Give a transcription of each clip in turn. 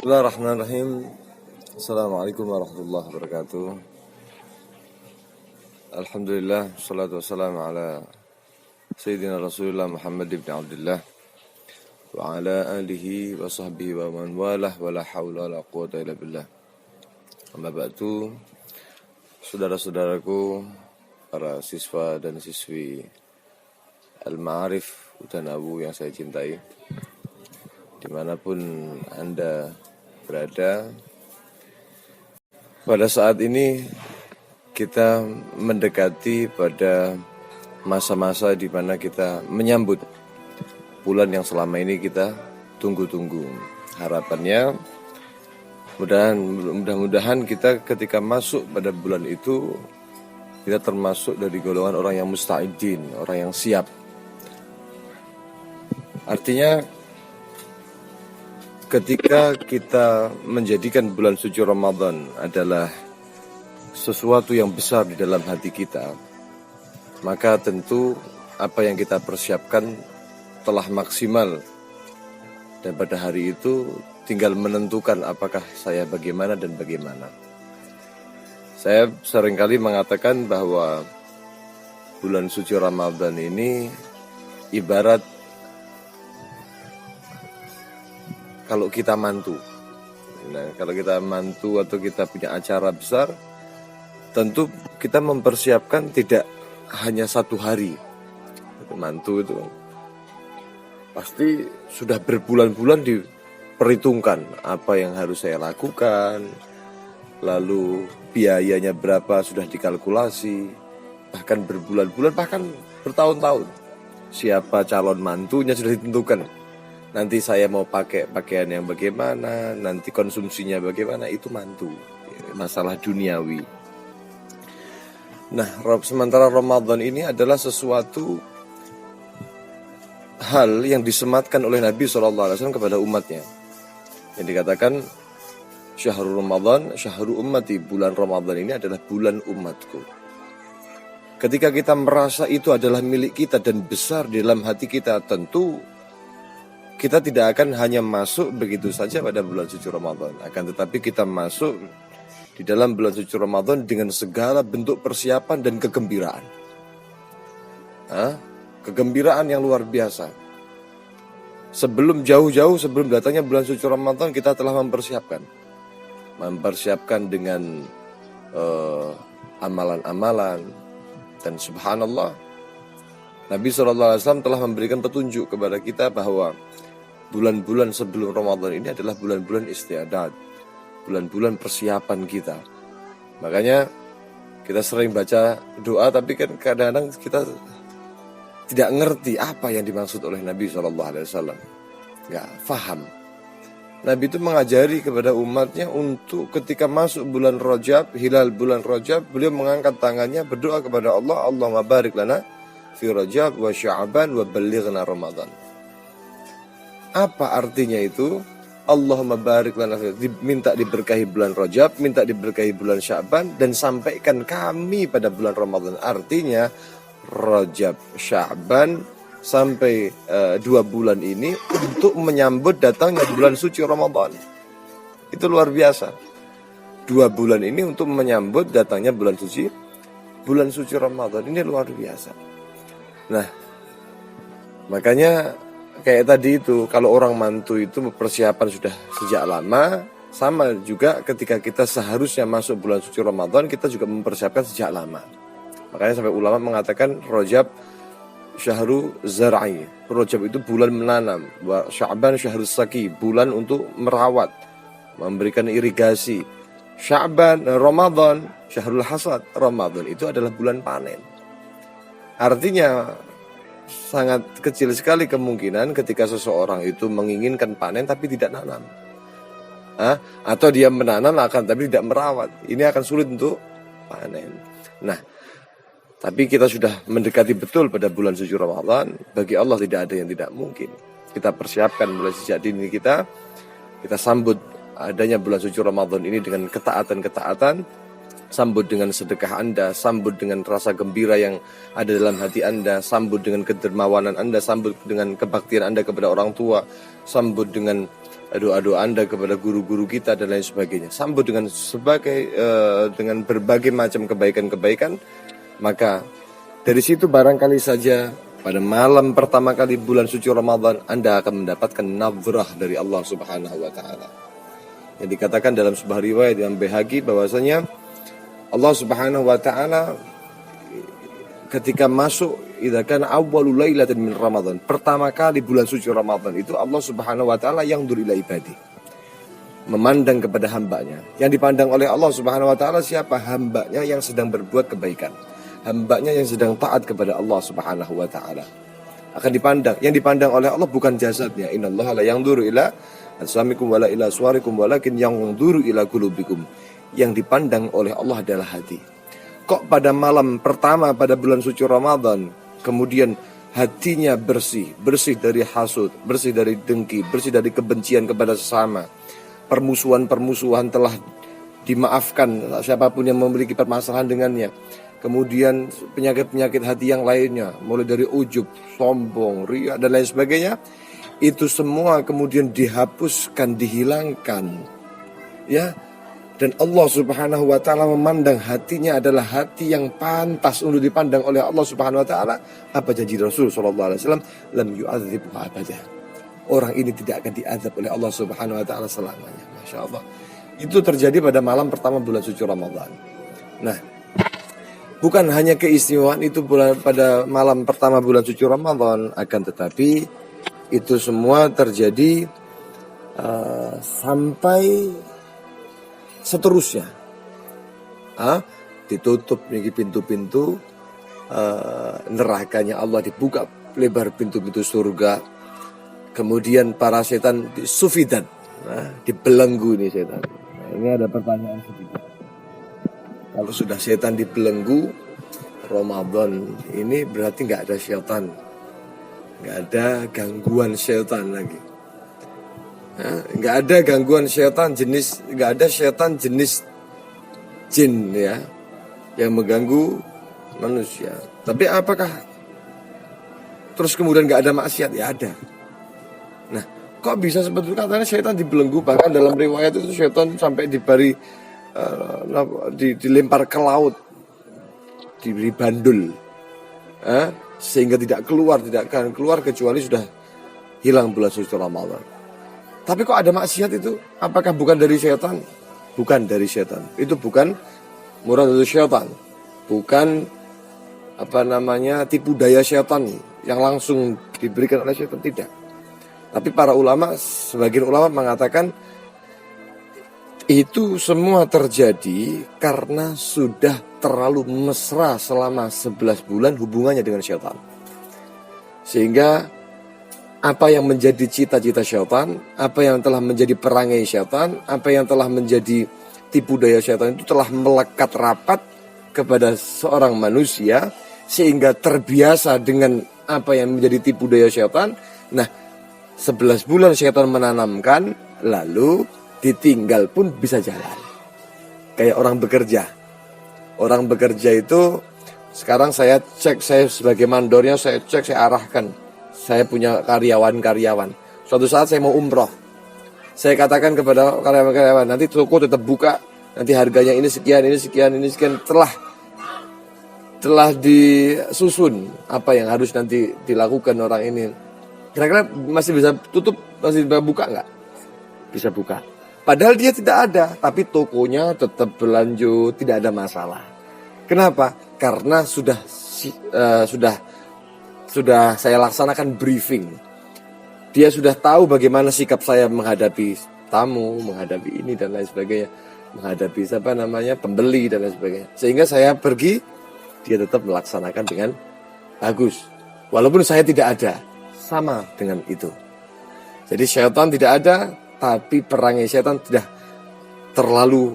Bismillahirrahmanirrahim. Assalamualaikum warahmatullahi wabarakatuh. Alhamdulillah, salatu wassalamu ala Sayyidina Rasulullah Muhammad ibn Abdullah wa ala alihi wa sahbihi wa man walah wa la hawla wa la quwata illa billah. Amma ba'du, saudara-saudaraku, para siswa dan siswi Al-Ma'arif Utanabu yang saya cintai, dimanapun Anda berada, pada saat ini kita mendekati pada masa-masa di mana kita menyambut bulan yang selama ini kita tunggu-tunggu. Harapannya mudah-mudahan kita ketika masuk pada bulan itu kita termasuk dari golongan orang yang musta'idin, orang yang siap. Artinya ketika kita menjadikan bulan suci Ramadan adalah sesuatu yang besar di dalam hati kita, maka tentu apa yang kita persiapkan telah maksimal, dan pada hari itu tinggal menentukan apakah saya bagaimana dan bagaimana. Saya seringkali mengatakan bahwa bulan suci Ramadan ini ibarat kalau kita mantu. Nah, kalau kita mantu atau kita punya acara besar, tentu kita mempersiapkan tidak hanya satu hari. Mantu itu pasti sudah berbulan-bulan diperhitungkan apa yang harus saya lakukan, lalu biayanya berapa sudah dikalkulasi, bahkan berbulan-bulan, bahkan bertahun-tahun. Siapa calon mantunya sudah ditentukan. Nanti saya mau pakai pakaian yang bagaimana, nanti konsumsinya bagaimana, itu mantu, masalah duniawi. Nah, sementara Ramadan ini adalah sesuatu hal yang disematkan oleh Nabi SAW kepada umatnya. Yang dikatakan syahrul Ramadan, syahrul ummati, bulan Ramadan ini adalah bulan umatku. Ketika kita merasa itu adalah milik kita dan besar di dalam hati kita, tentu kita tidak akan hanya masuk begitu saja pada bulan suci Ramadan, akan tetapi kita masuk di dalam bulan suci Ramadan dengan segala bentuk persiapan dan kegembiraan. Kegembiraan yang luar biasa. Sebelum jauh-jauh, sebelum datangnya bulan suci Ramadan, kita telah mempersiapkan dengan amalan-amalan. Dan subhanallah, Nabi SAW telah memberikan petunjuk kepada kita bahwa bulan-bulan sebelum Ramadan ini adalah bulan-bulan istiadat, bulan-bulan persiapan kita. Makanya kita sering baca doa, tapi kan kadang-kadang kita tidak ngerti apa yang dimaksud oleh Nabi SAW. Nggak paham. Nabi itu mengajari kepada umatnya untuk ketika masuk bulan Rajab, hilal bulan Rajab, beliau mengangkat tangannya berdoa kepada Allah, Allahumma barik lana fi Rajab wa Sya'ban wa ballighna Ramadan. Apa artinya itu? Allahumma barik lana, minta diberkahi bulan Rajab, minta diberkahi bulan Sya'ban, dan sampaikan kami pada bulan Ramadan. Artinya Rajab, Sya'ban sampai 2 bulan ini untuk menyambut datangnya bulan suci Ramadan. Itu luar biasa. 2 bulan ini untuk menyambut datangnya bulan suci Ramadan. Ini luar biasa. Nah, makanya kayak tadi itu, kalau orang mantu itu persiapan sudah sejak lama, sama juga ketika kita seharusnya masuk bulan suci Ramadan, kita juga mempersiapkan sejak lama. Makanya sampai ulama mengatakan Rajab syahru zar'i, Rajab itu bulan menanam, wa Sya'ban syahru saki, bulan untuk merawat, memberikan irigasi. Sya'ban, Ramadan syahrul hasad, Ramadan itu adalah bulan panen. Artinya sangat kecil sekali kemungkinan ketika seseorang itu menginginkan panen tapi tidak nanam, atau dia menanam akan tapi tidak merawat, ini akan sulit untuk panen. Nah, tapi kita sudah mendekati betul pada bulan suci Ramadan. Bagi Allah tidak ada yang tidak mungkin. Kita persiapkan mulai sejak dini kita sambut adanya bulan suci Ramadan ini dengan ketaatan-ketaatan. Sambut dengan sedekah Anda, sambut dengan rasa gembira yang ada dalam hati Anda, sambut dengan kedermawanan Anda, sambut dengan kebaktian Anda kepada orang tua, sambut dengan doa-doa Anda kepada guru-guru kita dan lain sebagainya. Sambut dengan dengan berbagai macam kebaikan-kebaikan. Maka dari situ barangkali saja pada malam pertama kali bulan suci Ramadan Anda akan mendapatkan nazrah dari Allah Subhanahu wa taala. Yang dikatakan dalam sebuah riwayat yang Baihaqi bahwasanya Allah Subhanahu wa taala ketika masuk idza kana awwalul lailatin min Ramadan, pertama kali bulan suci Ramadan itu Allah Subhanahu wa taala yang ila ibadi, memandang kepada hambanya. Yang dipandang oleh Allah Subhanahu wa taala siapa? Hambanya yang sedang berbuat kebaikan, hambanya yang sedang taat kepada Allah Subhanahu wa taala akan dipandang. Yang dipandang oleh Allah bukan jasadnya. Innallaha la yanzuru ila ajsamikum wala ila suwarikum walakin yanzuru ila qulubikum. Yang dipandang oleh Allah adalah hati. Kok pada malam pertama pada bulan suci Ramadan kemudian hatinya bersih dari hasud, bersih dari dengki, bersih dari kebencian kepada sesama. Permusuhan-permusuhan telah dimaafkan siapapun yang memiliki permasalahan dengannya. Kemudian penyakit-penyakit hati yang lainnya, mulai dari ujub, sombong, riya dan lain sebagainya, itu semua kemudian dihapuskan, dihilangkan. Ya. Dan Allah Subhanahu wa taala memandang hatinya adalah hati yang pantas untuk dipandang oleh Allah Subhanahu wa taala. Apa janji Rasul sallallahu alaihi wasallam? Lam yu'adzibhu abada. Orang ini tidak akan diazab oleh Allah Subhanahu wa taala selamanya. Masya Allah. Itu terjadi pada malam pertama bulan suci Ramadan. Nah, bukan hanya keistimewaan itu pada malam pertama bulan suci Ramadan, akan tetapi itu semua terjadi sampai seterusnya. Ditutup nih pintu-pintu nerakanya Allah, dibuka lebar pintu-pintu surga. Kemudian para setan disufidan, dibelenggu nih setan. Nah, ini ada pertanyaan sedikit. Kalau sudah setan dibelenggu Ramadan ini berarti nggak ada setan, nggak ada gangguan setan lagi. Nggak ada gangguan setan jenis, nggak ada setan jenis jin ya yang mengganggu manusia. Tapi apakah terus kemudian nggak ada maksiat? Ya ada. Nah, kok bisa sebetulnya katanya setan dibelenggu, bahkan dalam riwayat itu setan sampai dilempar ke laut, diberi bandul, sehingga tidak akan keluar kecuali sudah hilang bulan suci Ramadan. Tapi kok ada maksiat itu? Apakah bukan dari setan? Bukan dari setan. Itu bukan murad dari setan. Bukan tipu daya setan yang langsung diberikan oleh setan, tidak. Tapi para ulama, sebagian ulama mengatakan itu semua terjadi karena sudah terlalu mesra selama 11 bulan hubungannya dengan setan. Sehingga apa yang menjadi cita-cita syaitan, apa yang telah menjadi perangai syaitan, apa yang telah menjadi tipu daya syaitan itu telah melekat rapat kepada seorang manusia sehingga terbiasa dengan apa yang menjadi tipu daya syaitan. Nah, 11 bulan syaitan menanamkan, lalu ditinggal pun bisa jalan. Kayak orang bekerja. Orang bekerja itu sekarang saya sebagai mandornya, saya cek, saya arahkan. Saya punya karyawan-karyawan. Suatu saat saya mau umroh. Saya katakan kepada karyawan-karyawan, nanti toko tetap buka. Nanti harganya ini sekian. Telah disusun apa yang harus nanti dilakukan orang ini. Kira-kira masih bisa tutup, masih bisa buka nggak? Bisa buka. Padahal dia tidak ada, tapi tokonya tetap berlanjut, tidak ada masalah. Kenapa? Karena sudah saya laksanakan briefing. Dia sudah tahu bagaimana sikap saya menghadapi tamu, menghadapi ini dan lain sebagainya, menghadapi pembeli dan lain sebagainya. Sehingga saya pergi, dia tetap melaksanakan dengan bagus. Walaupun saya tidak ada, sama dengan itu. Jadi syaitan tidak ada, tapi perangai syaitan sudah terlalu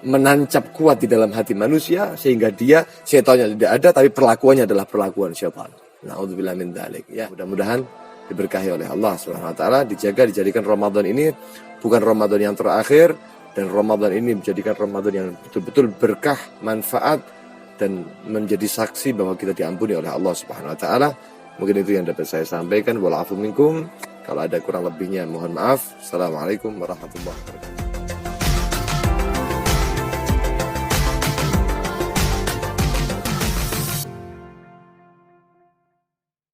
menancap kuat di dalam hati manusia sehingga syaitannya tidak ada, tapi perlakuannya adalah perlakuan syaitan. Na'udzubillah min dzalik. Ya, mudah-mudahan diberkahi oleh Allah Subhanahu wa taala, dijadikan Ramadan ini bukan Ramadan yang terakhir, dan Ramadan ini menjadikan Ramadan yang betul-betul berkah, manfaat, dan menjadi saksi bahwa kita diampuni oleh Allah Subhanahu wa taala. Mungkin itu yang dapat saya sampaikan. Wal afu minkum. Kalau ada kurang lebihnya mohon maaf. Assalamualaikum warahmatullahi wabarakatuh.